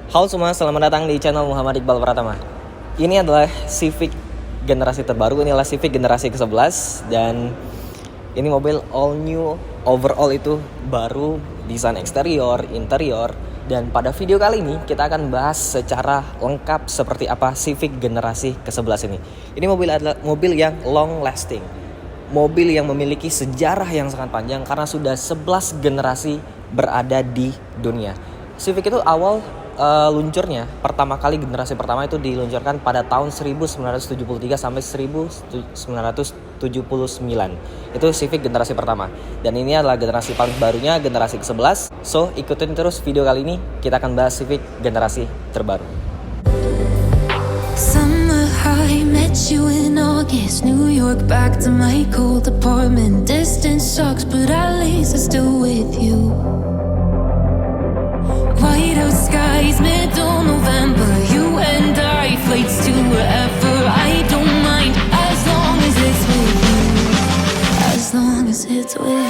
Halo semua, selamat datang di channel Muhammad Iqbal Pratama. Ini adalah Civic generasi terbaru, inilah Civic generasi ke-11. Dan ini mobil all new, overall itu baru, desain eksterior, interior. Dan pada video kali ini kita akan bahas secara lengkap seperti apa Civic generasi ke-11 ini. Ini mobil adalah mobil yang long lasting, mobil yang memiliki sejarah yang sangat panjang karena sudah 11 generasi berada di dunia. Civic itu awal luncurnya pertama kali, generasi pertama itu diluncurkan pada tahun 1973 sampai 1979. Itu Civic generasi pertama. Dan ini adalah generasi paling barunya, generasi ke-11. So, ikutin terus video kali ini, kita akan bahas Civic generasi terbaru. Summer high, met you in August, New York, back to my cold apartment. Distance sucks, but at least I'm still with you. White out skies, middle November, you and I, flights to wherever. I don't mind, as long as it's with you. As long as it's with you.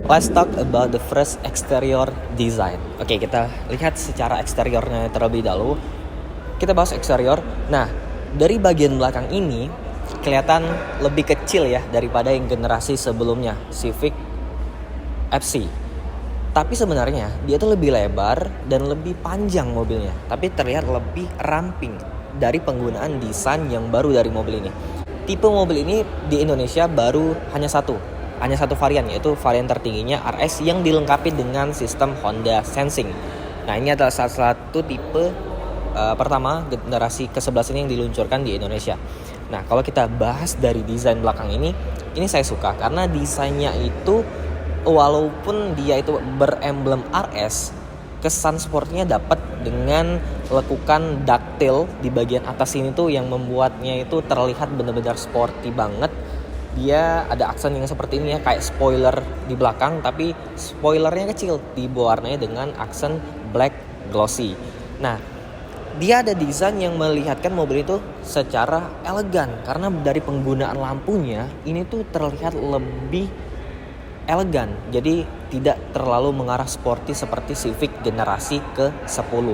Let's talk about the first exterior design. Oke, kita lihat secara eksteriornya terlebih dahulu. Kita bahas eksterior. Nah, dari bagian belakang ini kelihatan lebih kecil ya daripada yang generasi sebelumnya, Civic FC. Tapi sebenarnya dia tuh lebih lebar dan lebih panjang mobilnya. Tapi terlihat lebih ramping dari penggunaan desain yang baru dari mobil ini. Tipe mobil ini di Indonesia baru hanya satu varian, yaitu varian tertingginya RS yang dilengkapi dengan sistem Honda Sensing. Nah, ini adalah salah satu tipe pertama generasi ke-11 ini yang diluncurkan di Indonesia. Nah, kalau kita bahas dari desain belakang ini saya suka karena desainnya itu walaupun dia itu beremblem RS, kesan sportnya dapat dengan lekukan ductile di bagian atas ini tuh yang membuatnya itu terlihat benar-benar sporty banget. Dia ada aksen yang seperti ini ya, kayak spoiler di belakang, tapi spoilernya kecil, diwarnai dengan aksen black glossy. Nah, dia ada desain yang melihatkan mobil itu secara elegan karena dari penggunaan lampunya ini tuh terlihat lebih elegan. Jadi tidak terlalu mengarah sporty seperti Civic generasi ke-10.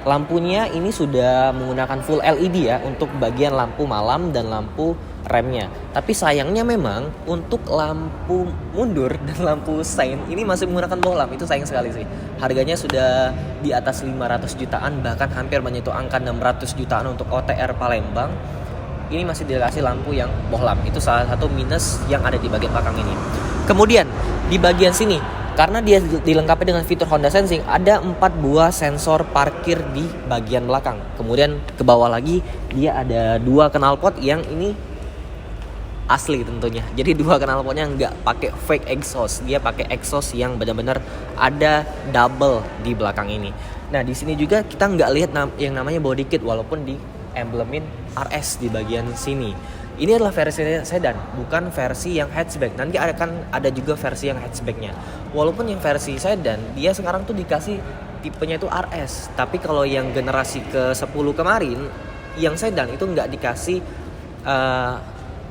Lampunya ini sudah menggunakan full LED ya untuk bagian lampu malam dan lampu remnya. Tapi sayangnya memang untuk lampu mundur dan lampu sein ini masih menggunakan bohlam. Itu sayang sekali sih. Harganya sudah di atas 500 jutaan, bahkan hampir menyentuh angka 600 jutaan untuk OTR Palembang. Ini masih dikasih lampu yang bohlam. Itu salah satu minus yang ada di bagian belakang ini. Kemudian di bagian sini, karena dia dilengkapi dengan fitur Honda Sensing, ada 4 buah sensor parkir di bagian belakang. Kemudian ke bawah lagi dia ada 2 knalpot yang ini asli tentunya. Jadi 2 knalpotnya nggak pakai fake exhaust, dia pakai exhaust yang benar-benar ada double di belakang ini. Nah, di sini juga kita nggak lihat yang namanya body kit walaupun di emblemin RS di bagian sini. Ini adalah versi sedan, bukan versi yang hatchback. Nanti akan ada juga versi yang hatchbacknya. Walaupun yang versi sedan, dia sekarang tuh dikasih tipenya itu RS. Tapi kalau yang generasi ke-10 kemarin, yang sedan itu nggak dikasih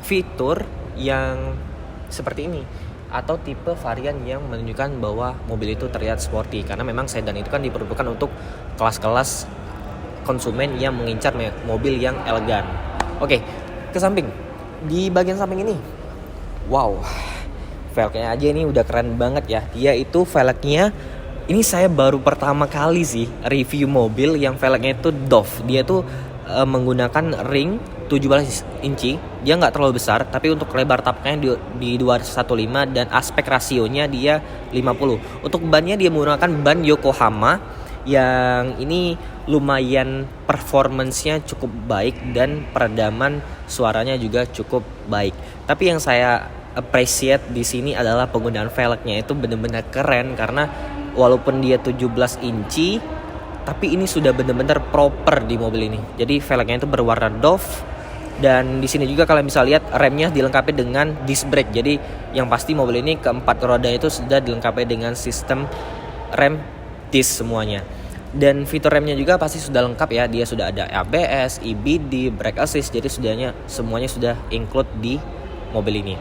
fitur yang seperti ini. Atau tipe varian yang menunjukkan bahwa mobil itu terlihat sporty. Karena memang sedan itu kan diperuntukkan untuk kelas-kelas konsumen yang mengincar mobil yang elegan. Oke, ke samping. Di bagian samping ini, wow, velgnya aja ini udah keren banget ya. Dia itu velgnya, ini saya baru pertama kali sih review mobil yang velgnya itu Dove. Dia tuh menggunakan ring 17 inci. Dia nggak terlalu besar, tapi untuk lebar tapnya di 215 dan aspek rasionya dia 50. Untuk bannya dia menggunakan ban Yokohama yang ini lumayan performance-nya cukup baik dan peredaman suaranya juga cukup baik. Tapi yang saya appreciate di sini adalah penggunaan velgnya itu benar-benar keren karena walaupun dia 17 inci tapi ini sudah benar-benar proper di mobil ini. Jadi velgnya itu berwarna Dove dan di sini juga kalian bisa lihat remnya dilengkapi dengan disc brake. Jadi yang pasti mobil ini keempat roda itu sudah dilengkapi dengan sistem rem disc semuanya. Dan fitur remnya juga pasti sudah lengkap ya. Dia sudah ada ABS, EBD, brake assist. Jadi semuanya sudah include di mobil ini.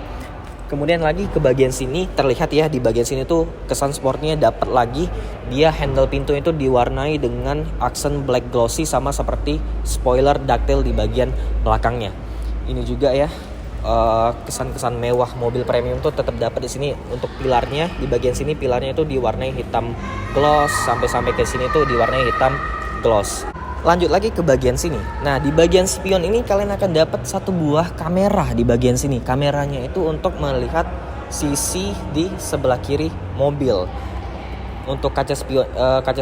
Kemudian lagi ke bagian sini terlihat ya, di bagian sini tuh kesan sportnya dapat lagi. Dia handle pintu itu diwarnai dengan aksen black glossy sama seperti spoiler ductile di bagian belakangnya. Ini juga ya kesan-kesan mewah mobil premium tuh tetap dapat di sini. Untuk pilarnya, di bagian sini pilarnya itu diwarnai hitam gloss, sampai ke sini tuh diwarnai hitam gloss. Lanjut lagi ke bagian sini. Nah, di bagian spion ini kalian akan dapat satu buah kamera di bagian sini. Kameranya itu untuk melihat sisi di sebelah kiri mobil. Untuk kaca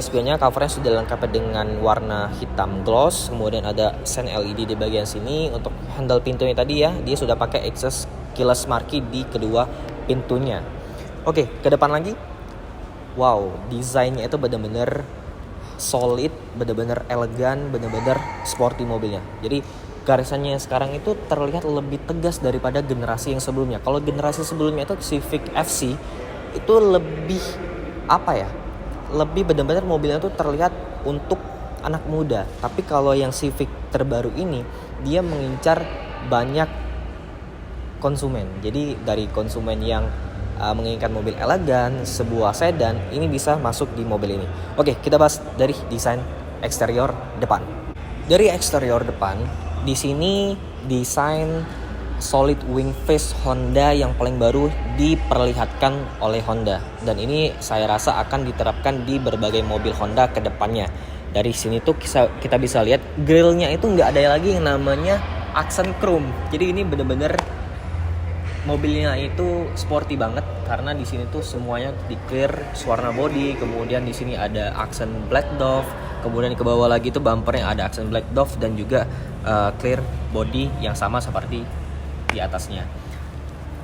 spionnya covernya sudah lengkap dengan warna hitam gloss. Kemudian ada sen LED di bagian sini. Untuk handle pintunya tadi ya, dia sudah pakai access keyless marquee di kedua pintunya. Oke, ke depan lagi. Wow, desainnya itu benar-benar solid, benar-benar elegan, benar-benar sporty mobilnya. Jadi garisannya sekarang itu terlihat lebih tegas daripada generasi yang sebelumnya. Kalau generasi sebelumnya itu Civic FC itu lebih lebih benar-benar mobilnya tuh terlihat untuk anak muda. Tapi kalau yang Civic terbaru ini, dia mengincar banyak konsumen. Jadi dari konsumen yang menginginkan mobil elegan, sebuah sedan, ini bisa masuk di mobil ini. Oke, kita bahas dari desain eksterior depan. Dari eksterior depan, di sini desain solid wing face Honda yang paling baru diperlihatkan oleh Honda, dan ini saya rasa akan diterapkan di berbagai mobil Honda ke depannya. Dari sini tuh kita bisa lihat grillnya itu nggak ada lagi yang namanya aksen chrome. Jadi ini bener-bener mobilnya itu sporty banget karena di sini tuh semuanya di clear warna body. Kemudian di sini ada aksen black dove. Kemudian ke bawah lagi tuh bumpernya ada aksen black dove dan juga clear body yang sama seperti di atasnya.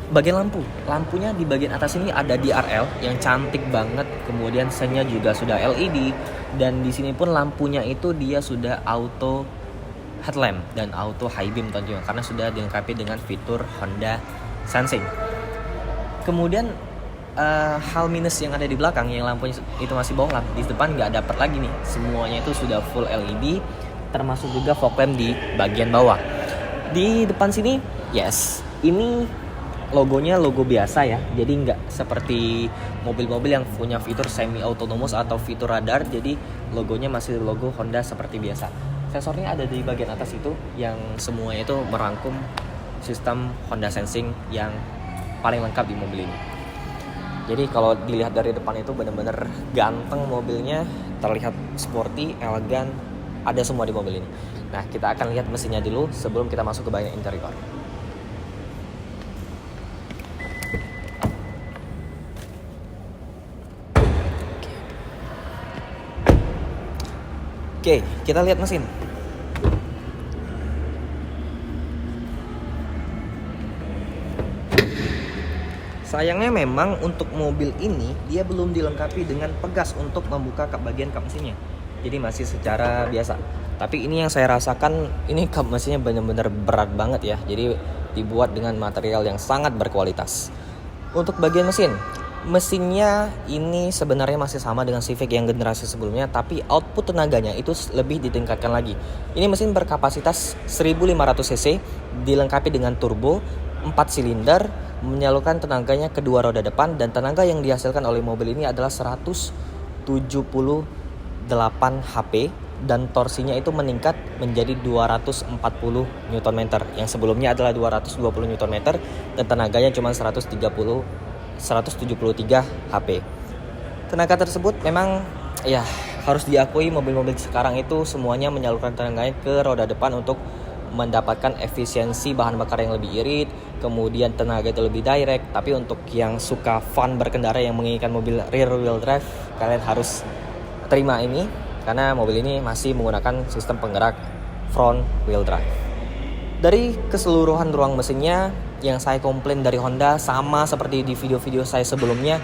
Bagian lampunya di bagian atas ini ada DRL yang cantik banget. Kemudian sennya juga sudah LED, dan di sini pun lampunya itu dia sudah auto headlamp dan auto high beam tentunya karena sudah dilengkapi dengan fitur Honda Sensing. Kemudian hal minus yang ada di belakang, yang lampunya itu masih bohlam, di depan nggak dapat lagi nih. Semuanya itu sudah full LED, termasuk juga fog lamp di bagian bawah. Di depan sini, yes, ini logonya logo biasa ya. Jadi nggak seperti mobil-mobil yang punya fitur semi autonomous atau fitur radar. Jadi logonya masih logo Honda seperti biasa. Sensornya ada di bagian atas itu, yang semuanya itu merangkum sistem Honda Sensing yang paling lengkap di mobil ini. Jadi kalau dilihat dari depan itu benar-benar ganteng mobilnya, terlihat sporty, elegan, ada semua di mobil ini. Nah, kita akan lihat mesinnya dulu sebelum kita masuk ke bagian interior. Oke, kita lihat mesin. Sayangnya memang untuk mobil ini dia belum dilengkapi dengan pegas untuk membuka bagian kap mesinnya. Jadi masih secara biasa. Tapi ini yang saya rasakan, ini kap mesinnya benar-benar berat banget ya. Jadi dibuat dengan material yang sangat berkualitas. Untuk bagian mesinnya ini sebenarnya masih sama dengan Civic yang generasi sebelumnya, tapi output tenaganya itu lebih ditingkatkan lagi. Ini mesin berkapasitas 1500 cc, dilengkapi dengan turbo 4 silinder, menyalurkan tenaganya ke dua roda depan, dan tenaga yang dihasilkan oleh mobil ini adalah 178 HP, dan torsinya itu meningkat menjadi 240 Nm. Yang sebelumnya adalah 220 Nm dan tenaganya cuma 173 HP. Tenaga tersebut memang ya harus diakui, mobil-mobil sekarang itu semuanya menyalurkan tenaganya ke roda depan untuk mendapatkan efisiensi bahan bakar yang lebih irit, kemudian tenaga itu lebih direct. Tapi untuk yang suka fun berkendara, yang menginginkan mobil rear wheel drive, kalian harus terima ini karena mobil ini masih menggunakan sistem penggerak front wheel drive. Dari keseluruhan ruang mesinnya, yang saya komplain dari Honda sama seperti di video-video saya sebelumnya,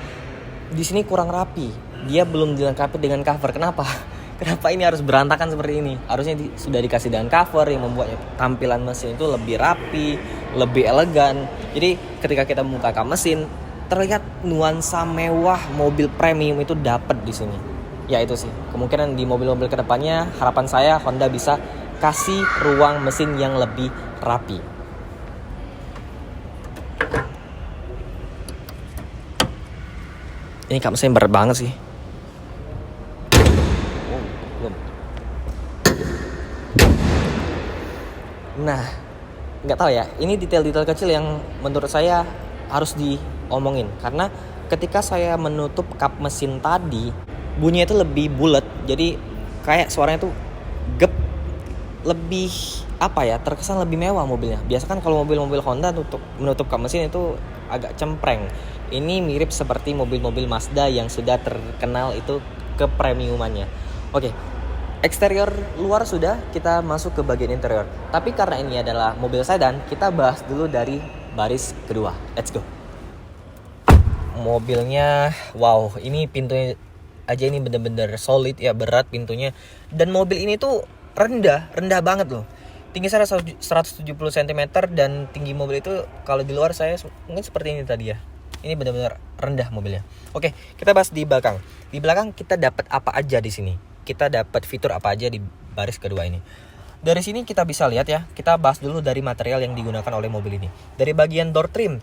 di sini kurang rapi. Dia belum dilengkapi dengan cover. Kenapa ini harus berantakan seperti ini? Harusnya sudah dikasih dengan cover yang membuat tampilan mesin itu lebih rapi, lebih elegan. Jadi ketika kita membuka kap mesin, terlihat nuansa mewah mobil premium itu dapat di sini. ya itu sih. Kemungkinan di mobil-mobil kedepannya harapan saya Honda bisa kasih ruang mesin yang lebih rapi. Ini kap mesin berat banget sih. Belum. Nah, nggak tahu ya. Ini detail-detail kecil yang menurut saya harus diomongin. Karena ketika saya menutup kap mesin tadi, bunyinya itu lebih bulat. Jadi kayak suaranya tuh gep, lebih apa ya, terkesan lebih mewah mobilnya. Biasa kan kalau mobil-mobil Honda menutup kap mesin itu agak cempreng. Ini mirip seperti mobil-mobil Mazda yang sudah terkenal itu kepremiumannya. Oke, eksterior luar sudah, kita masuk ke bagian interior. Tapi karena ini adalah mobil sedan, kita bahas dulu dari baris kedua. Let's go. Mobilnya, wow, ini pintunya aja ini bener-bener solid ya, berat pintunya. Dan mobil ini tuh rendah banget loh. Tinggi saya 170 cm dan tinggi mobil itu kalau di luar saya mungkin seperti ini tadi ya. Ini benar-benar rendah mobilnya. Oke, kita bahas di belakang. Di belakang kita dapat apa aja di sini? Kita dapat fitur apa aja di baris kedua ini? Dari sini kita bisa lihat ya. Kita bahas dulu dari material yang digunakan oleh mobil ini. Dari bagian door trim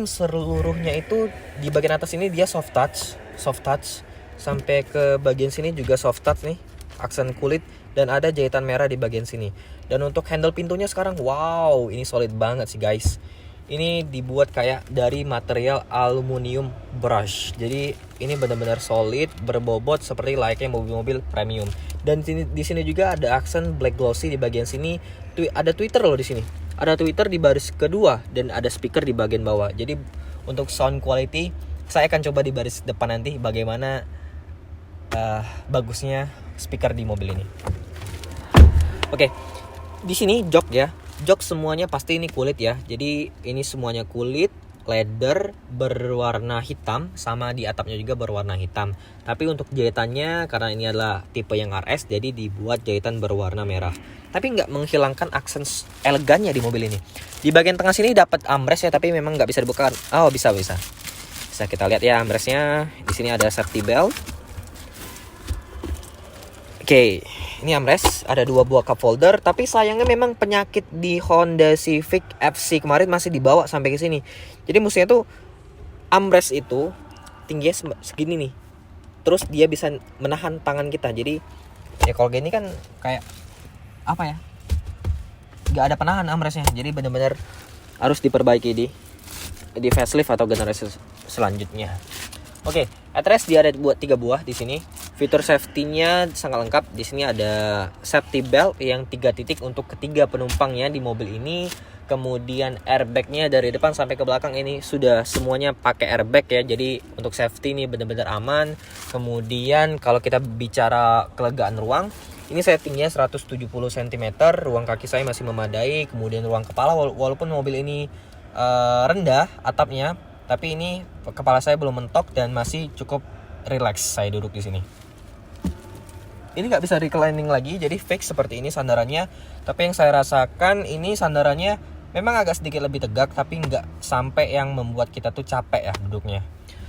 seluruhnya itu di bagian atas ini dia soft touch, sampai ke bagian sini juga soft touch nih, aksen kulit, dan ada jahitan merah di bagian sini. Dan untuk handle pintunya sekarang, wow, ini solid banget sih guys. Ini dibuat kayak dari material aluminium brush. Jadi ini benar-benar solid, berbobot seperti layaknya mobil-mobil premium. Dan di sini juga ada aksen black glossy di bagian sini. Ada tweeter loh di sini. Ada tweeter di baris kedua dan ada speaker di bagian bawah. Jadi untuk sound quality saya akan coba di baris depan nanti bagaimana bagusnya speaker di mobil ini. Oke, di sini jok ya. Jok semuanya pasti ini kulit ya. Jadi ini semuanya kulit, leather berwarna hitam, sama di atapnya juga berwarna hitam. Tapi untuk jahitannya karena ini adalah tipe yang RS, jadi dibuat jahitan berwarna merah. Tapi nggak menghilangkan aksen elegannya di mobil ini. Di bagian tengah sini dapat armrest ya, tapi memang nggak bisa dibuka. Oh, bisa. Bisa kita lihat ya armrestnya. Di sini ada safety belt. Oke, ini armrest, ada 2 buah cup holder, tapi sayangnya memang penyakit di Honda Civic FC kemarin masih dibawa sampai ke sini. Jadi mestinya tuh armrest itu tingginya segini nih. Terus dia bisa menahan tangan kita. Jadi ya kalau gini kan kayak apa ya? Gak ada penahan armrestnya. Jadi benar-benar harus diperbaiki di facelift atau generasi selanjutnya. Oke, headrest dia ada 3 buah di sini. Fitur safety-nya sangat lengkap. Di sini ada safety belt yang 3 titik untuk ketiga penumpangnya di mobil ini. Kemudian airbag-nya dari depan sampai ke belakang ini sudah semuanya pakai airbag ya. Jadi untuk safety ini benar-benar aman. Kemudian kalau kita bicara kelegaan ruang, ini settingnya 170 cm. Ruang kaki saya masih memadai. Kemudian ruang kepala, walaupun mobil ini rendah atapnya, tapi ini kepala saya belum mentok dan masih cukup relax saya duduk di sini. Ini nggak bisa reclining lagi, jadi fix seperti ini sandarannya. Tapi yang saya rasakan ini sandarannya memang agak sedikit lebih tegak, tapi nggak sampai yang membuat kita tuh capek ya duduknya.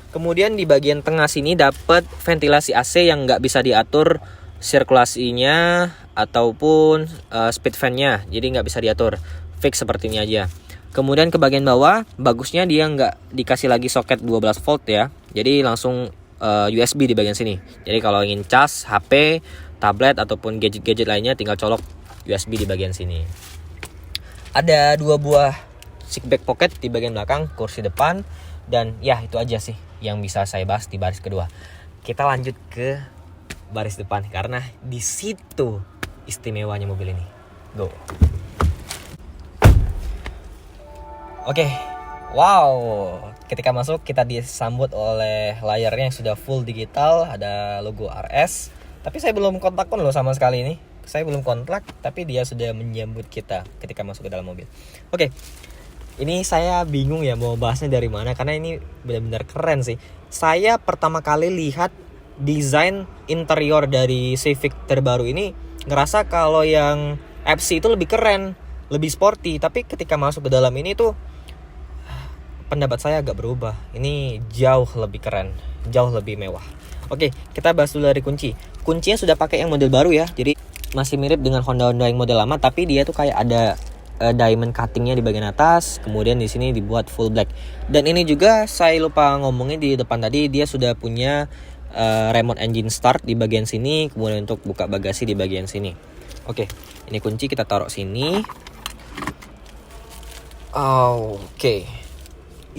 Kemudian di bagian tengah sini dapat ventilasi AC yang nggak bisa diatur sirkulasinya ataupun speed fan-nya, jadi nggak bisa diatur, fix seperti ini aja. Kemudian ke bagian bawah, bagusnya dia nggak dikasih lagi soket 12 volt ya, jadi langsung USB di bagian sini. Jadi kalau ingin cas HP, tablet ataupun gadget-gadget lainnya tinggal colok USB di bagian sini. Ada 2 buah seat back pocket di bagian belakang, kursi depan, dan ya itu aja sih yang bisa saya bahas di baris kedua. Kita lanjut ke baris depan karena di situ istimewanya mobil ini. Go. Oke. Wow, ketika masuk kita disambut oleh layarnya yang sudah full digital, ada logo RS. Tapi saya belum kontak pun loh sama sekali ini. Saya belum kontak, tapi dia sudah menyambut kita ketika masuk ke dalam mobil. Oke, ini saya bingung ya mau bahasnya dari mana karena ini benar-benar keren sih. Saya pertama kali lihat desain interior dari Civic terbaru ini, ngerasa kalau yang FC itu lebih keren, lebih sporty. Tapi ketika masuk ke dalam ini tuh pendapat saya agak berubah. Ini jauh lebih keren, jauh lebih mewah. Oke, kita bahas dulu dari kunci. Kuncinya sudah pakai yang model baru ya. Jadi masih mirip dengan Honda yang model lama, tapi dia tuh kayak ada diamond cuttingnya di bagian atas. Kemudian di sini dibuat full black. Dan ini juga saya lupa ngomongin di depan tadi, dia sudah punya remote engine start di bagian sini. Kemudian untuk buka bagasi di bagian sini. Oke, ini kunci kita taruh sini. Oke.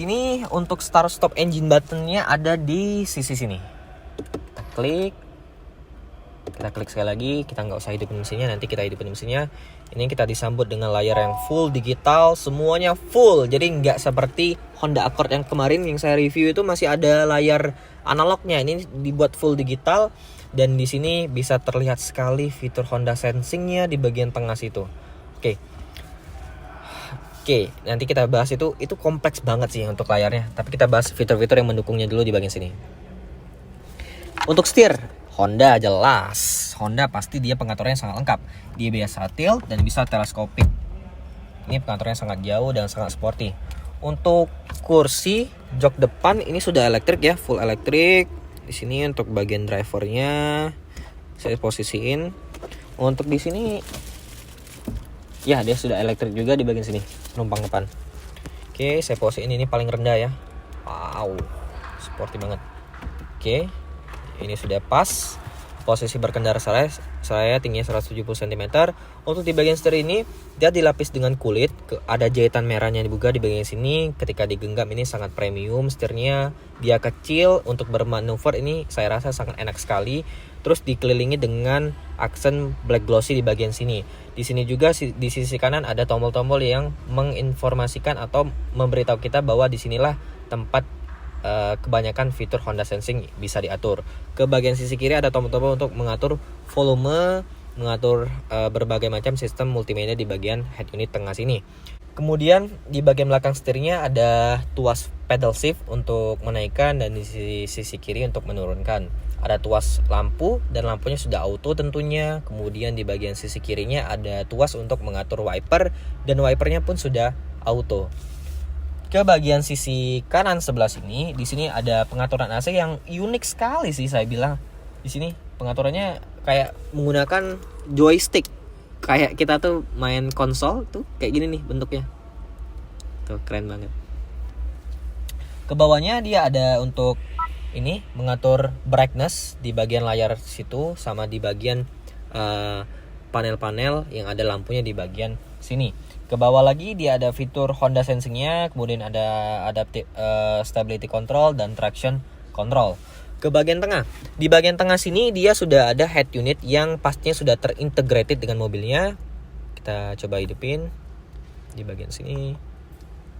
Ini untuk start stop engine buttonnya ada di sisi sini. Kita klik sekali lagi. Kita nggak usah hidupin mesinnya, nanti kita hidupin mesinnya. Ini kita disambut dengan layar yang full digital, semuanya full. Jadi nggak seperti Honda Accord yang kemarin yang saya review itu masih ada layar analognya. Ini dibuat full digital dan di sini bisa terlihat sekali fitur Honda Sensing-nya di bagian tengah situ. Oke, nanti kita bahas itu kompleks banget sih untuk layarnya. Tapi kita bahas fitur-fitur yang mendukungnya dulu di bagian sini. Untuk setir, Honda jelas. Honda pasti dia pengaturannya sangat lengkap. Dia biasa tilt dan bisa teleskopik. Ini pengaturannya sangat jauh dan sangat sporty. Untuk kursi jok depan ini sudah elektrik ya, full elektrik. Di sini untuk bagian drivernya saya posisiin. Untuk di sini ya dia sudah elektrik juga di bagian sini, penumpang depan. Oke, saya posisiin ini paling rendah ya. Wow, sporty banget. Oke, ini sudah pas. Posisi berkendara saya tingginya 170 cm. Untuk di bagian setir ini dia dilapis dengan kulit. Ada jahitan merahnya dibuka di bagian sini. Ketika digenggam ini sangat premium setirnya. Dia kecil, untuk bermanuver ini saya rasa sangat enak sekali. Terus dikelilingi dengan aksen black glossy di bagian sini. Di sini juga di sisi kanan ada tombol-tombol yang menginformasikan atau memberitahu kita bahwa disinilah tempat kebanyakan fitur Honda Sensing bisa diatur. Ke bagian sisi kiri ada tombol-tombol untuk mengatur volume, mengatur berbagai macam sistem multimedia di bagian head unit tengah sini. Kemudian di bagian belakang setirnya ada tuas pedal shift untuk menaikkan dan di sisi kiri untuk menurunkan. Ada tuas lampu dan lampunya sudah auto tentunya. Kemudian di bagian sisi kirinya ada tuas untuk mengatur wiper dan wipernya pun sudah auto. Ke bagian sisi kanan sebelah sini, di sini ada pengaturan AC yang unik sekali sih saya bilang. Di sini pengaturannya kayak menggunakan joystick. Kayak kita tuh main konsol tuh kayak gini nih bentuknya. Tuh keren banget. Ke bawahnya dia ada untuk ini mengatur brightness di bagian layar situ sama di bagian panel-panel yang ada lampunya di bagian sini. Ke bawah lagi dia ada fitur Honda Sensing-nya, kemudian ada adaptive stability control dan traction control. Ke bagian tengah, di bagian tengah sini dia sudah ada head unit yang pastinya sudah terintegrated dengan mobilnya. Kita coba hidupin di bagian sini.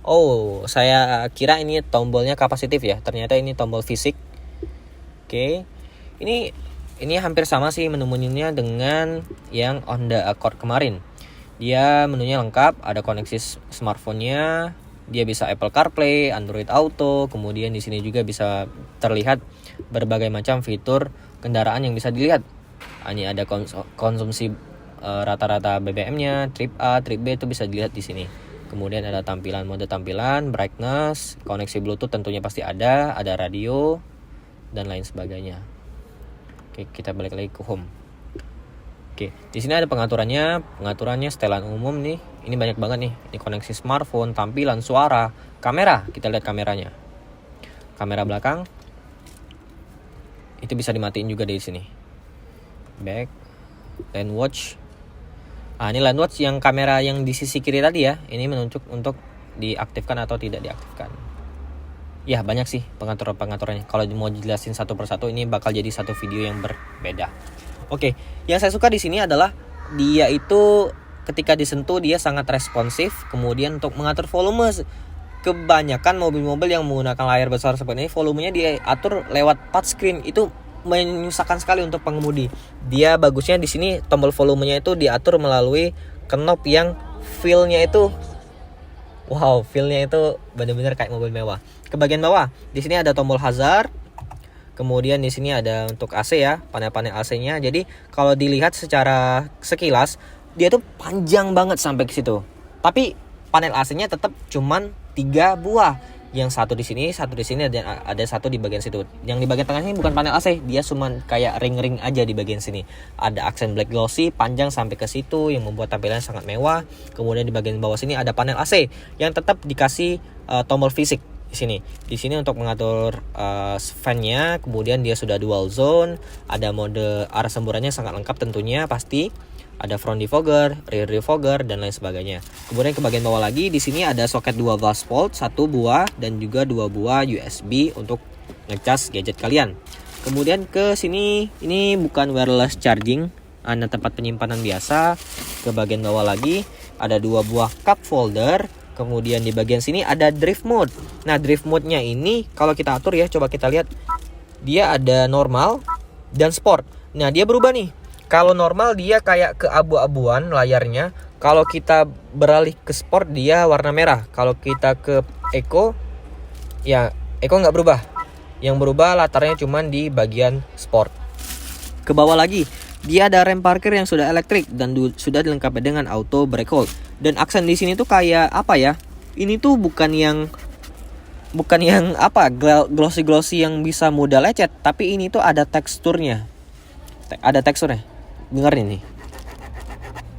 Oh, saya kira ini tombolnya kapasitif ya, ternyata ini tombol fisik. Oke, ini hampir sama sih menunya dengan yang Honda Accord kemarin. Dia menunya lengkap, ada koneksi smartphone-nya, dia bisa Apple CarPlay, Android Auto, kemudian di sini juga bisa terlihat berbagai macam fitur kendaraan yang bisa dilihat. Ini ada konsumsi rata-rata BBM-nya, trip A, trip B itu bisa dilihat di sini. Kemudian ada mode tampilan, brightness, koneksi Bluetooth tentunya pasti ada radio dan lain sebagainya. Oke, kita balik lagi ke home. Oke, di sini ada pengaturannya setelan umum nih. Ini banyak banget nih. Ini koneksi smartphone, tampilan, suara, kamera. Kita lihat kameranya. Kamera belakang. Itu bisa dimatiin juga di sini. Back, lane watch. Ini lane watch yang kamera yang di sisi kiri tadi ya. Ini menunjuk untuk diaktifkan atau tidak diaktifkan. Ya, banyak sih pengaturannya. Kalau mau jelasin satu persatu ini bakal jadi satu video yang berbeda. Oke, yang saya suka di sini adalah dia itu ketika disentuh dia sangat responsif. Kemudian untuk mengatur volume, kebanyakan mobil-mobil yang menggunakan layar besar seperti ini volumenya dia atur lewat touchscreen, itu menyusahkan sekali untuk pengemudi. Dia bagusnya di sini tombol volumenya itu diatur melalui knob yang feel-nya itu benar-benar kayak mobil mewah. Ke bagian bawah, di sini ada tombol hazard. Kemudian di sini ada untuk AC ya, panel-panel AC-nya. Jadi kalau dilihat secara sekilas, dia tuh panjang banget sampai ke situ. Tapi panel AC-nya tetap cuman 3 buah. Yang satu di sini dan ada satu di bagian situ. Yang di bagian tengah ini bukan panel AC, dia cuma kayak ring-ring aja di bagian sini. Ada aksen black glossy panjang sampai ke situ yang membuat tampilannya sangat mewah. Kemudian di bagian bawah sini ada panel AC yang tetap dikasih tombol fisik di sini. Di sini untuk mengatur fan-nya. Kemudian dia sudah dual zone, ada mode arah semburannya sangat lengkap tentunya pasti. Ada front defogger, rear defogger, dan lain sebagainya. Kemudian ke bagian bawah lagi, di sini ada soket 2 fast port, 1 buah dan juga 2 buah USB untuk ngecas gadget kalian. Kemudian ke sini, ini bukan wireless charging, ada tempat penyimpanan biasa. Ke bagian bawah lagi, ada 2 buah cup holder. Kemudian di bagian sini ada drift mode. Nah, drift mode-nya ini kalau kita atur ya, coba kita lihat. Dia ada normal dan sport. Nah, dia berubah nih. Kalau normal dia kayak keabu-abuan layarnya. Kalau kita beralih ke sport dia warna merah. Kalau kita ke eco, ya eco nggak berubah. Yang berubah latarnya cuman di bagian sport. Ke bawah lagi, dia ada rem parkir yang sudah elektrik dan sudah dilengkapi dengan auto brake hold. Dan aksen di sini tuh kayak apa ya? Ini tuh bukan yang apa glossy yang bisa mudah lecet, tapi ini tuh ada teksturnya. Dengerin nih.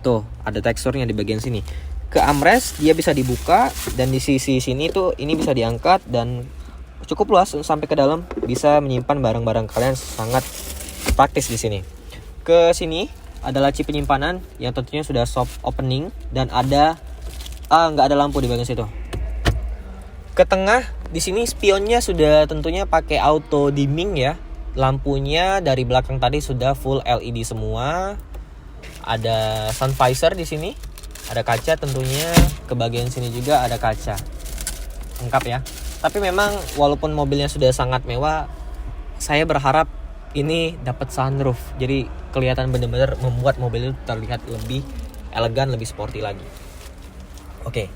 Tuh, ada teksturnya di bagian sini. Ke armrest dia bisa dibuka dan di sisi sini tuh ini bisa diangkat dan cukup luas sampai ke dalam, bisa menyimpan barang-barang kalian sangat praktis di sini. Ke sini ada laci penyimpanan yang tentunya sudah soft opening dan ada nggak ada lampu di bagian situ. Ke tengah di sini spionnya sudah tentunya pakai auto dimming ya. Lampunya dari belakang tadi sudah full LED semua. Ada sun visor di sini. Ada kaca tentunya. Ke bagian sini juga ada kaca. Lengkap ya. Tapi memang walaupun mobilnya sudah sangat mewah, saya berharap ini dapat sunroof. Jadi kelihatan benar-benar membuat mobil itu terlihat lebih elegan, lebih sporty lagi. Oke.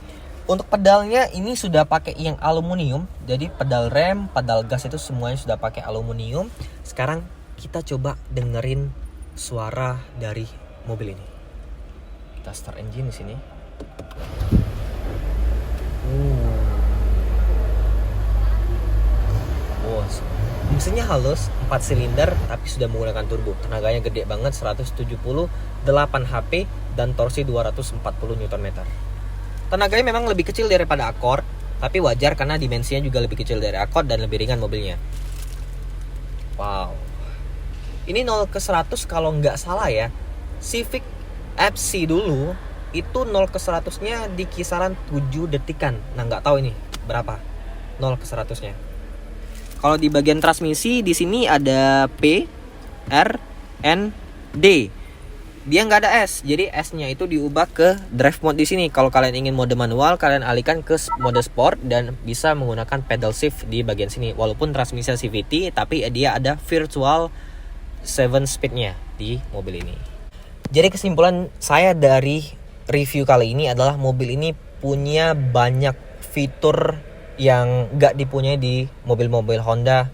Untuk pedalnya ini sudah pakai yang aluminium. Jadi pedal rem, pedal gas itu semuanya sudah pakai aluminium. Sekarang kita coba dengerin suara dari mobil ini. Kita start engine di sini. Mesinnya halus, 4 silinder tapi sudah menggunakan turbo. Tenaganya gede banget, 178 HP dan torsi 240 Nm. Tenaganya memang lebih kecil daripada Accord, tapi wajar karena dimensinya juga lebih kecil dari Accord dan lebih ringan mobilnya. Wow. Ini 0 ke 100 kalau nggak salah ya. Civic FC dulu itu 0 ke 100-nya di kisaran 7 detikan. Nah, nggak tahu ini berapa 0 ke 100-nya. Kalau di bagian transmisi di sini ada P, R, N, D. Dia nggak ada S, jadi S-nya itu diubah ke drive mode di sini. Kalau kalian ingin mode manual, kalian alihkan ke mode sport dan bisa menggunakan pedal shift di bagian sini. Walaupun transmisi CVT, tapi dia ada virtual 7 speed-nya di mobil ini. Jadi kesimpulan saya dari review kali ini adalah mobil ini punya banyak fitur yang nggak dipunyai di mobil-mobil Honda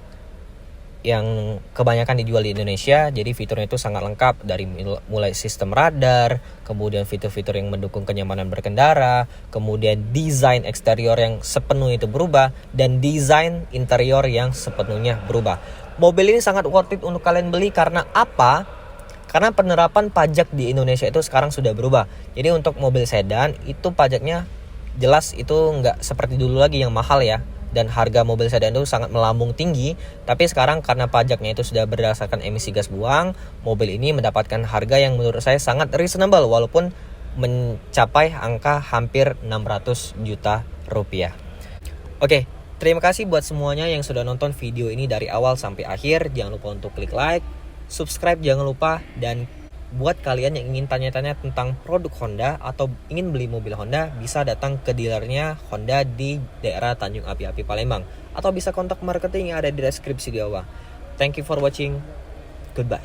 yang kebanyakan dijual di Indonesia. Jadi fiturnya itu sangat lengkap, dari mulai sistem radar, kemudian fitur-fitur yang mendukung kenyamanan berkendara, kemudian desain eksterior yang sepenuhnya itu berubah, dan desain interior yang sepenuhnya berubah. Mobil ini sangat worth it untuk kalian beli karena apa? Karena penerapan pajak di Indonesia itu sekarang sudah berubah. Jadi untuk mobil sedan itu pajaknya jelas itu nggak seperti dulu lagi yang mahal ya. Dan harga mobil sedan itu sangat melambung tinggi. Tapi sekarang karena pajaknya itu sudah berdasarkan emisi gas buang, mobil ini mendapatkan harga yang menurut saya sangat reasonable walaupun mencapai angka hampir 600 juta rupiah. Oke, terima kasih buat semuanya yang sudah nonton video ini dari awal sampai akhir. Jangan lupa untuk klik like, subscribe jangan lupa, dan buat kalian yang ingin tanya-tanya tentang produk Honda atau ingin beli mobil Honda, bisa datang ke dealernya Honda di daerah Tanjung Api-Api Palembang, atau bisa kontak marketing yang ada di deskripsi di bawah. Thank you for watching. Goodbye.